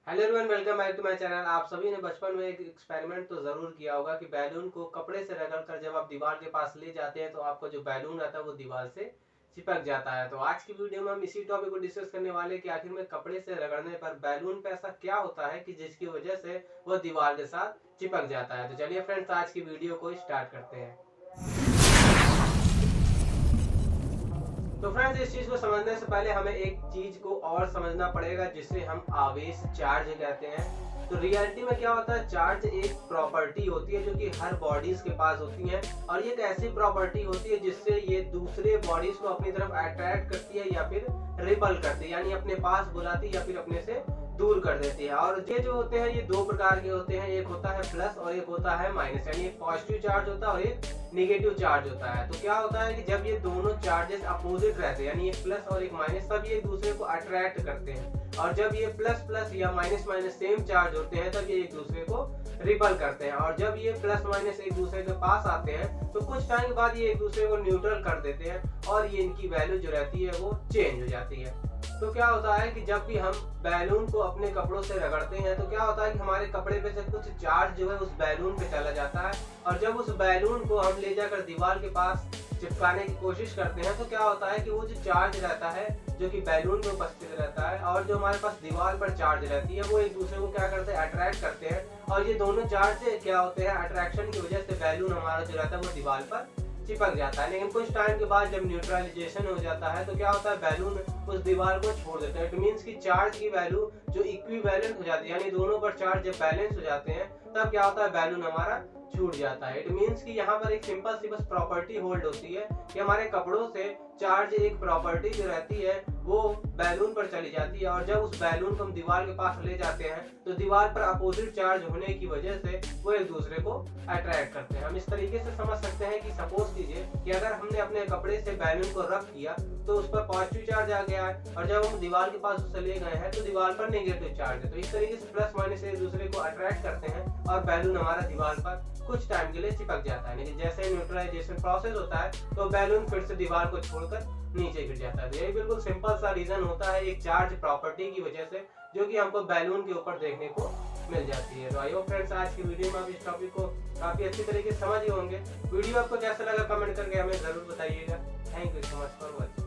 Hello everyone, welcome back to my channel. आप सभी ने बचपन में एक एक्सपेरिमेंट तो ज़रूर किया होगा कि बैलून को कपड़े से रगड़कर जब आप दीवार के पास ले जाते हैं तो आपका जो बैलून रहता है वो दीवार से चिपक जाता है। तो आज की वीडियो में हम इसी टॉपिक को डिस्कस करने वाले हैं कि आखिर में कपड़े से रगड़ने पर बैलून पे ऐसा क्या होता है कि जिसकी वजह से वो दीवार के साथ चिपक जाता है। तो चलिए फ्रेंड्स, आज की वीडियो को स्टार्ट करते हैं। तो फ्रेंड्स, इस चीज को समझने से पहले हमें एक चीज को और समझना पड़ेगा जिसे हम आवेश चार्ज कहते हैं। तो रियलिटी में क्या होता है, चार्ज एक प्रॉपर्टी होती है जो कि हर बॉडीज के पास होती है, और ये एक ऐसी प्रॉपर्टी होती है जिससे ये दूसरे बॉडीज को अपनी तरफ अट्रैक्ट करती है या फिर रिपल करती है, यानी अपने पास बुलाती है या फिर अपने से दूर कर देती है। और ये जो होते हैं ये दो प्रकार के होते हैं, एक होता है प्लस और एक होता है माइनस, यानी एक पॉजिटिव चार्ज होता है और एक नेगेटिव चार्ज होता है। तो क्या होता है कि जब ये दोनों चार्जेस अपोजिट रहते हैं, यानी एक प्लस और एक माइनस, तब ये एक दूसरे को अट्रैक्ट करते हैं। और जब ये प्लस प्लस या माइनस माइनस सेम चार्ज होते हैं तब ये एक दूसरे को रिपल करते हैं। और जब ये प्लस माइनस एक दूसरे के पास आते हैं तो कुछ टाइम बाद ये एक दूसरे को न्यूट्रल कर देते हैं और ये इनकी वैल्यू जो रहती है वो चेंज हो जाती है। तो क्या होता है कि जब भी हम बैलून को अपने कपड़ों से रगड़ते हैं तो क्या होता है कि हमारे कपड़े पे से कुछ चार्ज जो है उस बैलून पे चला जाता है, और जब उस बैलून को हम ले जाकर दीवार के पास चिपकाने की कोशिश करते हैं तो क्या होता है कि वो जो चार्ज रहता है जो कि बैलून में उपस्थित रहता है और जो हमारे पास दीवार पर चार्ज रहती है वो एक दूसरे को क्या करते हैं, अट्रैक्ट करते हैं। और ये दोनों चार्ज क्या होते हैं, अट्रैक्शन की वजह से बैलून हमारा जो रहता है वो दीवार पर चिपक जाता है। लेकिन कुछ टाइम के बाद जब न्यूट्रलाइजेशन हो जाता है तो क्या होता है, बैलून उस दीवार को छोड़ देता है। इट मीन्स कि चार्ज की वैल्यू जो इक्विवेलेंट हो जाती है, यानी दोनों पर चार्ज जब बैलेंस हो जाते हैं तब क्या होता है, बैलून हमारा छूट जाता है। इट मीन्स कि यहाँ पर एक सिंपल सी बस प्रॉपर्टी होल्ड होती है कि हमारे कपड़ों से चार्ज एक प्रॉपर्टी जो रहती है वो बैलून पर चली जाती है, और जब उस बैलून को हम दीवार के पास ले जाते हैं तो दीवार पर अपोजिट चार्ज होने की वजह से वो एक दूसरे को अट्रैक्ट करते हैं। हम इस तरीके से समझ सकते हैं कि सपोज कीजिए कि अगर हमने अपने कपड़े से बैलून को रब किया तो उस पर पॉजिटिव चार्ज आ गया है, और जब हम दीवार के पास उसे ले गए हैं तो दीवार पर नेगेटिव चार्ज है। तो इस तरीके से प्लस माइनस एक दूसरे को अट्रैक्ट करते हैं और बैलून हमारा दीवार पर कुछ टाइम के लिए चिपक जाता है। लेकिन जैसे न्यूट्रलाइजेशन प्रोसेस होता है तो बैलून फिर से दीवार को छोड़कर नीचे गिर जाता है। तो यही बिल्कुल सिंपल सा रीजन होता है एक चार्ज प्रॉपर्टी की वजह से जो कि हमको बैलून के ऊपर देखने को मिल जाती है। तो आई होप फ्रेंड्स, आज की वीडियो में आप इस टॉपिक को काफी अच्छी तरीके से समझ गए होंगे। वीडियो आपको कैसा लगा कमेंट करके हमें जरूर बताइएगा। Thank you so much for watching.